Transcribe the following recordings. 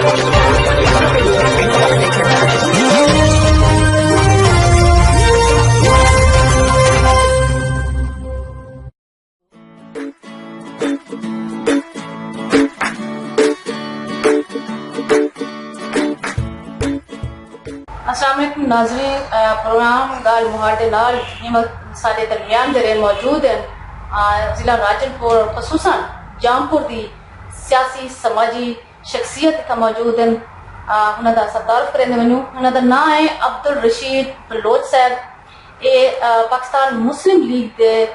السلام علیکم ناظرین، پروگرام گال محاڈے نال سارے درمیان جڑے موجود ہیں ضلع راجنپور خصوصاً جامپور دی سیاسی سماجی شخصیت کا موجود ہیں. انہوں کا تعارف کرنے ونوں. انہوں کا نام ہے عبدالرشید بلوچ صاحب. یہ پاکستان مسلم لیگ دے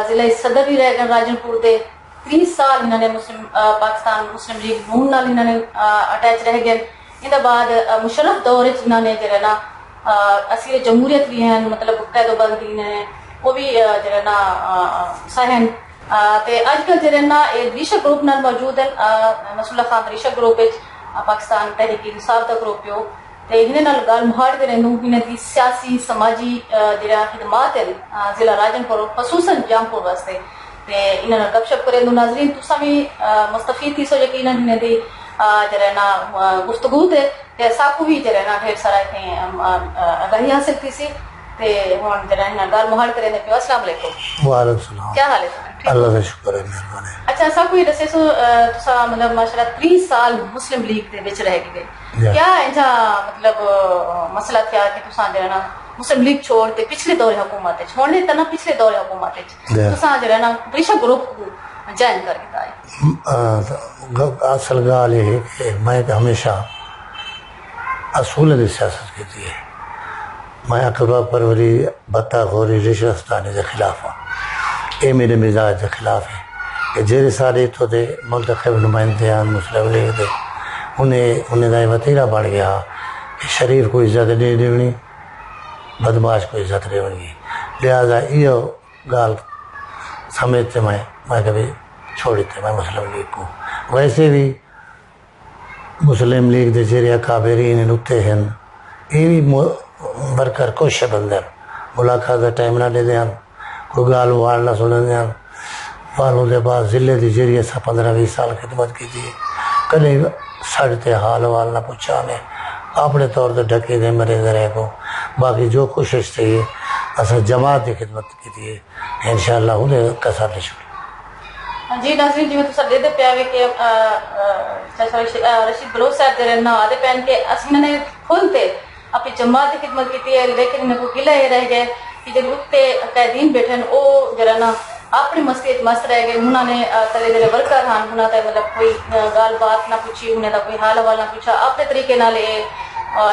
ضلع صدر بھی رہ گئے راجنپور دے. 30 سال انہوں نے پاکستان مسلم لیگ نون نال انہوں نے اٹیچ رہ گئے. ان بعد مشرف دور انہوں نے جو ہے نا اسیر جمہوریت بھی ہیں، مطلب قید و بند بھی ہیں، وہ بھی جو ہے نا سہن. اج کل جو ہے نا یہ دریشہ گروپ نال موجود ہیں. نصر اللہ خان دریشہ گروپ پاکستان تحریک انصاف کا گروپ ہو. انہیں نال گال مہاڑ کے رہنوں انہیں کی سیاسی سماجی جڑا خدمات ہیں ضلع راجنپور خصوصاً جامپور واسطے انہوں نے گپ شپ کرے. ناظرین تساں بھی مستفید تھی سو یقیناً انہیں دی جرنا گفتگو تے ساکو بھی جرنا ڈھیر سارا آگاہی حاصل کی سی. تے ہن جرنا گال مہاڑ کرے نے پیو. السلام علیکم. وعلیکم السلام. کیا حال ہے؟ اللہ کا شکر ہے، مہربانی. اچھا ساکو یہ دسے سو تسا مطلب ماشاءاللہ 30 سال مسلم لیگ دے وچ رہ گئے. کیا انجا مطلب مسئلہ تھیا کہ تسا جرنا مسلم لیگ چھوڑ تے پچھلے دور حکومت وچ ہونے تنا پچھلے دور حکومت وچ تسا جرنا دریشہ گروپ جوائن کر کے آئے؟ اصل گال یہ ہے کہ میں ہمیشہ اصول کی سیاست کی ہے. میں اقربا پروری بتا خوری رشوت ستانی کے خلاف ہوں. یہ میرے مزاج کے خلاف ہے کہ جہے سارے اتوں کے منتخب نمائندے ہیں مسلم لیگ کے انہیں کا وتیرا بن گیا کہ شریف کو عزت نہیں دینی، بدماش کو عزت نہیں دینی. لہٰذا یہ گال سمجھتے میں کبھی چھوڑی تھے میں مسلم لیگ کو. ویسے بھی مسلم لیگ دے جہے اکابرین اتنے ہیں یہ بھی برکر کوشش بندے ملاقات کا ٹائم نہ دے دیں، کوئی گال وال نہ سن دیں. والوں کے بعد ضلع کی جیڑی اصا 15-20 سال خدمت کی تھی، کدے ساڑھے تے حال وال نہ پوچھا نے، اپنے طور سے ڈھکے دے مرے رہے کو. باقی جو کوشش تھی اصا جماعت کی خدمت کی تھی انشاءاللہ انہیں کسر نہیں چھوڑی. جی ناظرین جی میں تو دے پیا کہ رشید بلوچ صاحب دے رہنا آدھے پہن کے انہوں نے خود تے اپنی جماعت کی خدمت کی ہے، لیکن انہیں کو گلہ یہ رہ گئے کہ جب اتنے قیدین بیٹھے وہ جرنا اپنی مستی مست رہ گئے. انہوں نے تلے دلے ورکر ہیں، انہوں نے مطلب کوئی گال بات نہ پوچھی، انہیں کوئی حال حوال نہ پوچھا، اپنے طریقے نال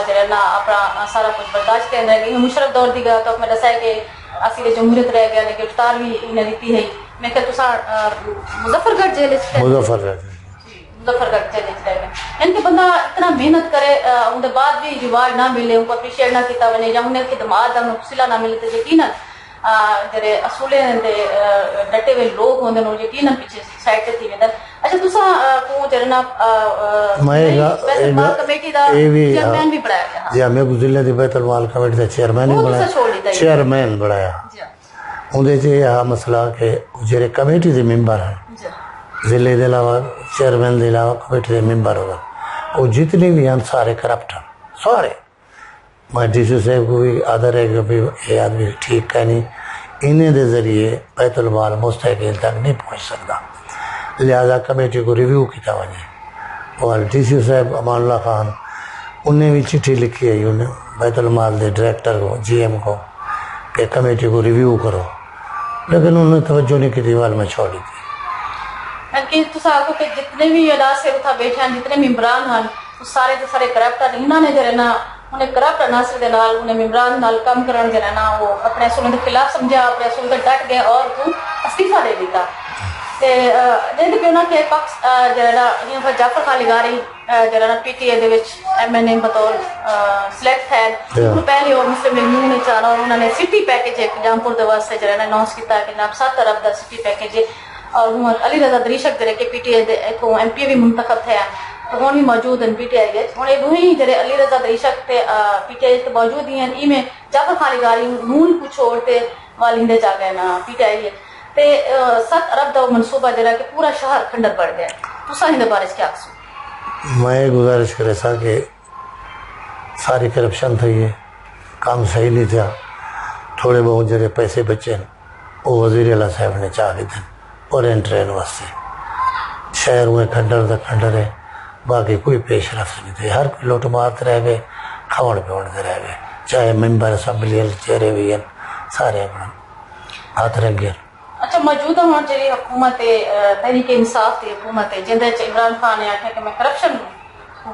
جرنا اپنا سارا کچھ برداشت کرنے رہ گئے. مشرف دور دی گا تو میں دسا ہے کہ اسیر جمہوریت رہ گیا، گرفتار بھی انہیں دیتی ہے. میں کہ تسا مظفر گڑھ جیل مظفر گڑھ جیل رہ گئے. ان کے بندہ اتنا محنت کرے ان کے بعد بھی ریوارڈ نہ ملے، ان کو اپریشیٹ نہ کیتا ونے یا انہیں خدمات کا مفصلہ نہ ملے تو یقیناً جڑے اصولے ڈٹے ہوئے لوگ ہوندے نو یقیناً پیچھے سائڈ تے تھی ویندے. اچھا تسا کو جڑنا کمیٹی دا چیئرمین بھی بنایا گیا؟ جی میں ضلع دی بیت المال کمیٹی دا چیئرمین بھی بنایا، چیئرمین بنایا. اندر یہ مسئلہ کہ جڑے کمیٹی کے ممبر ہیں ضلع کے علاوہ چیئرمین کے علاوہ کمیٹی کے ممبر ہوگا وہ جتنے بھی ہیں سارے کرپٹ ہیں سارے. میں ڈی سی صاحب کو بھی آدر ہے کہ یہ آدمی ٹھیک ہے نہیں، انہیں دے ذریعے بیت المال مستحقین تک نہیں پہنچ سکتا. لہذا کمیٹی کو ریویو کیا وجہ اور ڈی سی صاحب امان اللہ خان انہیں بھی چٹھی لکھی ہے انہیں بیت المال کے ڈائریکٹر کو جی ایم کو کہ کمیٹی کو ریویو کرو، لیکن انہوں نے توجہ نہیں کی. دیوال میں چھوڑی تھی. کہ کہ جتنے بھی ادارے اتنا بیٹھے ہیں، جتنے ممبران ہیں وہ سارے تو سارے کرپٹ ہیں. انہوں نے جرنا انہیں کرپٹ عناصر کے نال انہیں ممبران نال کم کرن جرنا وہ اپنے اصولوں کے خلاف سمجھا، اپنے اصول پہ ڈٹ گئے اور وہ استعفیٰ دے دیتا. دے پہ انہوں نے پکس جرنا جعفر خان لگاری جرنا پی ٹی اے دے وچ ایم این اے بطور سلیکٹ ہے. پہلے وہ مسلم لیگ نون نے چاہنا اور انہوں نے سٹی پیکج جامپور کے واسطے جرنا اناؤنس کیا کہ جناب 7 ارب کا سٹی پیکج ہے. اور علی رضا دریشک جڑے کہ پی ٹی اے کو ایم پی بھی منتخب تھے ہوں بھی موجود ہیں پی ٹی آئی ہوں. یہ دونوں جڑے Ali Raza Dreshak P T I موجود ہی ہیں. میں جعفر خان لگاری نون کو چھوڑتے والندے جا گئے نا پی ٹی آئی. 7 ارب کا منصوبہ جڑا کہ پورا شہر کھنڈر پڑ گیا. تسا ان بارے کیا آخو؟ میں گزارش کرے سا کہ ساری کرپشن تھی ہے، کام صحیح نہیں تھا، تھوڑے بہت جڑے پیسے بچے وہ وزیر اعلیٰ صاحب نے چاہ کے دن اور ٹرین واسطے شہر میں کھنڈر دا کھنڈر ہے، باقی کوئی پیش رفت نہیں تھی، ہر کوئی لوٹ مارتے رہ گئے، کھاؤن پیوڑتے رہ گئے، چاہے ممبر اسمبلی چہرے بھی ہیں سارے اپنا ہاتھ رکھ گئے۔ اچھا موجودہ ہوں جی حکومت تحریک انصاف کی حکومت ہے جن عمران خان نے آخیا کہ میں کرپشن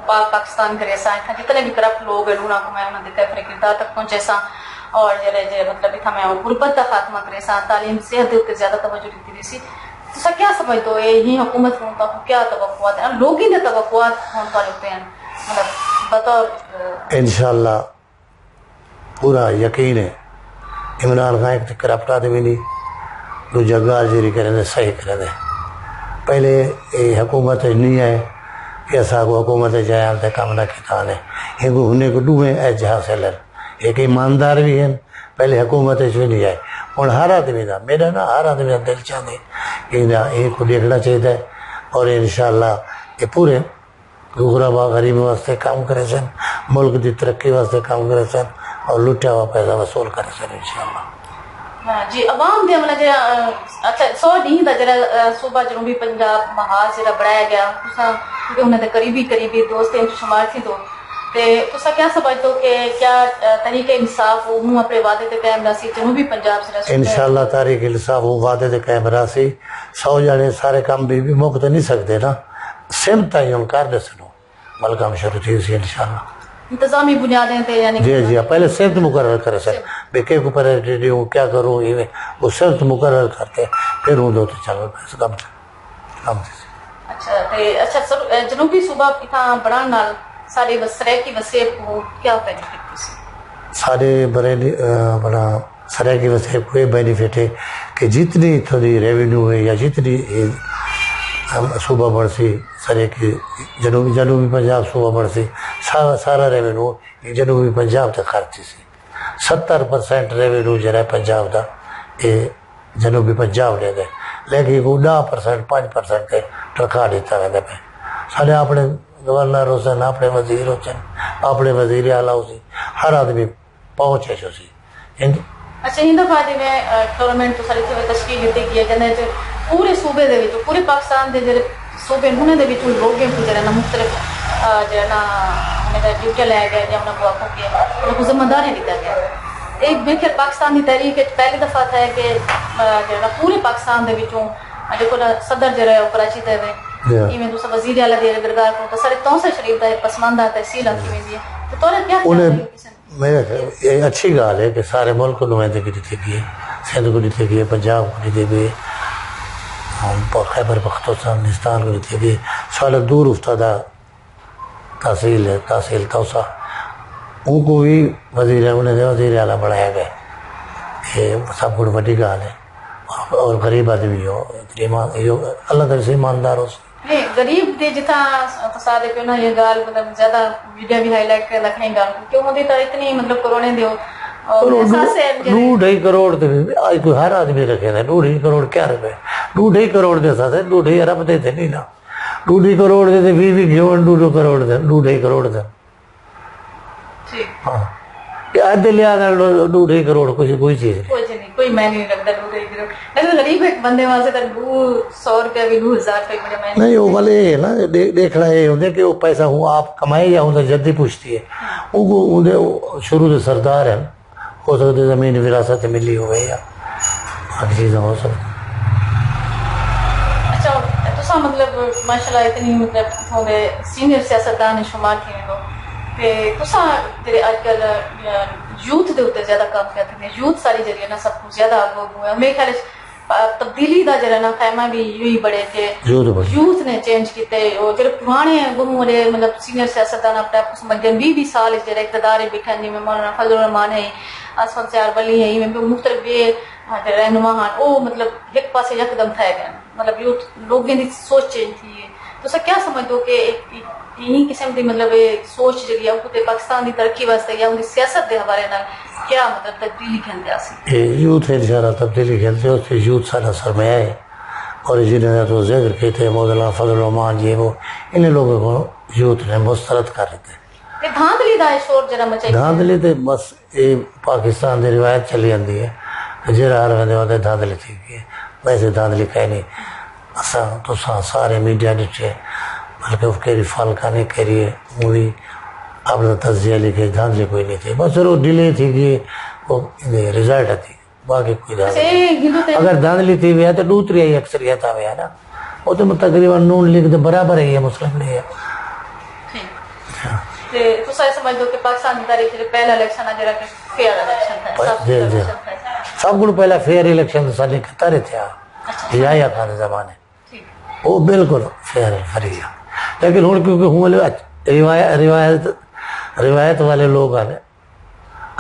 پاکستان کرے سا جتنے بھی کرپٹ لوگ ہیں انہوں کو میں انہوں نے تفریح کردار تک پہنچے سا اور جڑے مطلب اتنا میں غربت کا خاتمہ کرے سا، تعلیم صحت کے زیادہ توجہ دیتی رہی سی، تو کیا سمجھ دو یہ حکومت ہوں تو کیا توقعات ہیں لوگ ہی نے توقعات ہوں ہوتے ہیں مطلب بطور انشاءاللہ پورا یقین ہے عمران خان ایک کرپٹ آدمی نہیں دوجا گارجری کریں دے صحیح کریں دے، پہلے یہ حکومت نہیں ہے کہ ایسا کو حکومت جائے آتے کام نہ کھتا نے یہ کو ہونے کو ڈوبیں ایج حاصل ہے، ایک ایماندار بھی ہیں پہلے حکومت بھی نہیں آئے اور ہر آدمی دا میرا نا ہر آدمی دا دل چاہتے کہ یہ کو دیکھنا چاہیے اور انشاءاللہ یہ پورے غربا غریب واسطے کام کرے سن، ملک دی ترقی واسطے کام کرے سن اور لٹیا ہوا پیسہ وصول کرے سن انشاءاللہ۔ جی عوام دے مطلب اچھا 100 ڈی دا جڑا صوبہ جنوبی پنجاب محاذ جڑا بڑھایا گیا تساں کیونکہ انہاں دے قریبی دوست ہیں شمار تھی تو تے تساں کیا سمجھ دو کہ کیا تحریک انصاف وہ اپنے وعدے تے قائم رہسی جنوبی پنجاب سے انشاءاللہ تحریک انصاف وہ وعدے تے قائم رہسی 100 جانے سارے کام بھی موقع تے نہیں سکتے نا سمت آئی ان کار دے سنو ملکہ میں شروع تھی اسی انشاءاللہ انتظامی بنیادیں تے یعنی جی پہلے سمت مقرر کرے سن بیکے کو پریٹی ہوں کیا کروں یہ وہ سمت مقرر کرتے پھر ہوں دو تو چلو پیسے کم سے اچھا جنوبی صوبہ اتنا بڑھان نال سارے سرے کی وسیب کو کیا بینیفٹ ہے؟ سارے بڑا سرے کی وسیب کو یہ بینیفٹ ہے کہ جتنی تھوڑی ریونیو ہے یا جتنی صوبہ بڑھ سی سرے کی جنوبی پنجاب صوبہ بڑھ سی سارا ریونیو جنوبی پنجاب تک خرچی سی 70% ریونیو جرا پنجاب دا یہ جنوبی پنجاب لے گئے لیکن وہ 10% 5% کے ٹرکا دیتا رہتا پہ سارے اپنے گورنر ہو سن اپنے وزیر ہو سن اپنے وزیر اعلیٰ ہو سی ہر آدمی پہنچے جو سی اچھا ہند فائدے میں گورنمنٹ تو ساری تشکیل دیتی گئی ہے جنہیں پورے صوبے دے وچ پورے پاکستان دے جڑے صوبے انہوں دے وچ لوگوں کو جڑا نا مختلف جڑا نا انہیں ڈیوٹیاں لے گئے یا انہوں کو آخو کہ انہوں کو ذمہ داریاں دیتا گیا ایک بلکہ پاکستان کی تحریک پہلی دفعہ تھا کہ جڑا پورے پاکستان دے وچوں دیکھو صدر جڑا ہے کراچی تے ایویں دوسرا وزیر اعلیٰ دے گردار کو تو سارے 64 شریف دا پسماندہ تحصیل کی ویندی ہے تو تو کیا میرا یہ اچھی گال ہے کہ سارے ملک کو نمائندے کی دیتے گئے سندھ کو دیتے گئے پنجاب کو دیتے گئے خیبر پختونخوا کو دیتے گئے سارے دور افتادہ تحصیل ہے تحصیل توسا ان کو بھی وزیر اعلیٰ بڑھایا گیا یہ سب کچھ بڑی گال ہے اور غریب آدمی ہو اللہ تعالی سے ایماندار ہو غریب دے جتنا تصادے پہ یہ گال مطلب زیادہ میڈیا بھی ہائی لائٹ کر رکھنے گال کیوں ہوتی تو اتنی مطلب کروڑیں دیو 2.5 کروڑ آج کوئی ہر آدمی رکھے تھے 2.5 کروڑ کیا روپے 2.5 کروڑ دے ساتھ 2.5 ارب دے تھے نہیں نا 2.5 کروڑ دے تھے 20 گیون 2 کروڑ دے 2.5 کروڑ دے ہاں ادھے لیا 2.5 کروڑ کوئی چیز نہیں کوئی میں نہیں رکھتا 2.5 کروڑ لیکن غریب ایک بندے واسطے تو 200 روپیہ بھی 2000 روپے بڑے میں نہیں وہ والے یہ ہے نا دیکھنا یہ ہوتا ہے کہ وہ پیسہ ہوں آپ کمائے یا ہوں جلدی پوچھتی ہے ان کو شروع سے سردار ہیں ہو سکتے زمین وراثت ملی ہوئے یا ہر چیزیں ہو سکتی اچھا تو مطلب ماشاءاللہ اتنی مطلب سینئر سیاستدان شمار کیے لوگ تو جی اج کل یوتھ دے اتنے زیادہ کام کرتے ہیں یوتھ ساری جڑی نا سب کو زیادہ آگے ہوئے میرے خیال تبدیلی دا جڑا نا خیمہ بھی یہی بڑے تھے یوتھ نے چینج کیتے اور جڑے پرانے گموں والے مطلب سینئر سیاستدان اپنے آپ کو سمجھن 20 سال جڑے اقتدار بیٹھے جی میں مولانا فضل الرحمان ہے اسفند سیار ولی ہے میں مختلف بھی رہنما ہیں وہ مطلب ایک پاسے یکدم تھے گئے مطلب یوتھ لوگوں کی سوچ چینج تھی تو سر کیا سمجھ دو کہ یہی قسم کی مطلب سوچ جی ہے پاکستان کی ترقی واسطے یا ان کی سیاست کے حوالے نال کیا مطلب تبدیلی کھیلتے یوتھ انشاءاللہ تبدیلی کھیلتے اس سے یوتھ سارا سرمایہ ہے اور جنہیں تو ذکر کہتے ہیں مولانا فضل الرحمان جی وہ ان لوگوں کو یوتھ نے مسترد کر رہے تھے. کہ دھاندلی دا شور جڑا مچائی دھاندلی تے بس یہ پاکستان دی روایت چلی جاندی ہے کہ جہاں ہر ویندے ہوتے دھاندلی تھی گئی. ویسے دھاندلی کہیں نہیں. اساں تساں سارے میڈیا ڈٹے بلکہ وہ کہری فالکانی کہری مووی اپنا تجزیہ لکھے دھاندلی کوئی نہیں تھی. بس وہ ڈیلے تھی کہ وہ رزلٹ تھی باقی کوئی دھاندلی. اگر دھاندلی تھی ہے تو دوسری آئی اکثریت آئے نا وہ تو تقریباً نون لیگ تو برابر ہے مسلم لیگ ہے. تو سمجھ دو کہ پاکستان کی تاریخ پہلا الیکشن ہے جڑا کہ فیئر الیکشن تھا. سب کو پہلا فیئر الیکشن تو سارے قطر تھے یا خان زمانے وہ بالکل فیئر فری ہے. لیکن ہوں کیونکہ ہوں روایت والے لوگ آنے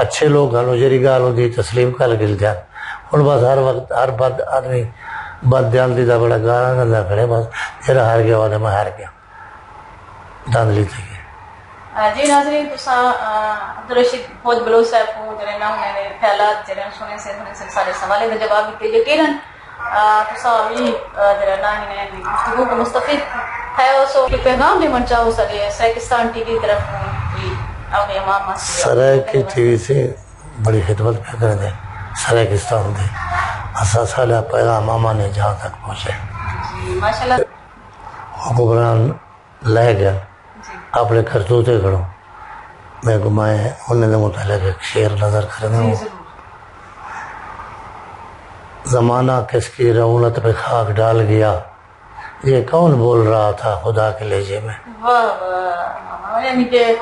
اچھے لوگ ہیں جی گال ہوتی تسلیم کر گل دھیان ہوں بس ہر وقت ہر بد آدمی بد دھیان دی دا بڑا گانا گندا کھڑے بس جرا ہار گیا وہ میں ہار گیا دھاندلی تھی. جی ناظرین تساں عبدالرشید فوج بلوچ صاحب کو جڑے نا انہوں نے خیالات جڑے سنے سے سارے سوالے کا جواب دیتے یقیناً تساں بھی جڑا نا انہیں گفتگو کو مستفید ہے سو پیغام بھی من چاہو سارے سرائکستان ٹی وی طرف سرائکی ٹی وی سے بڑی خدمت پہ کر دیں سرائکستان دے اسا سالا پیغام آمانے جہاں تک پہنچے. ماشاءاللہ حکمران لے گیا اپنے کرتوتے کرو میں گمائے انہیں دے متعلق ایک شعر نظر کرنے ہوں. زمانہ کس کی رونت پہ خاک ڈال گیا یہ کون بول رہا تھا خدا کے لہجے میں. واہ واہ یعنی کہ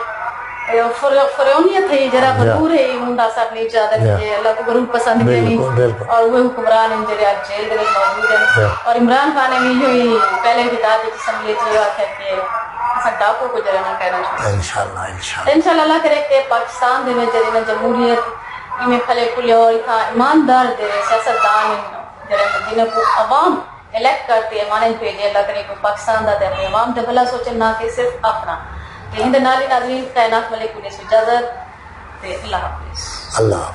فرعونیت ہے جرا غرور ہے منڈا صاحب نے اجازت دی اللہ کو غرور پسند نہیں اور وہ حکمران ان جڑے جیل دے موجود ہیں. اور عمران خان نے بھی ہوئی پہلے کتاب کی اسمبلی چ آکھیا کہ اساں ڈاکو کو جڑا نہ کہنا انشاءاللہ اللہ کرے کہ پاکستان دے وچ جڑی جمہوریت میں پھلے پھلے اور ایماندار دے سیاستدان جڑے جنہاں کو عوام الیکٹ کرتے ہیں مانے بھیجے اللہ کرے کہ پاکستان دا تے عوام تے بھلا سوچن نہ کہ صرف اپنا. ہند نالی ناظرین کائنات ملک کو اجازت اللہ حافظ. اللہ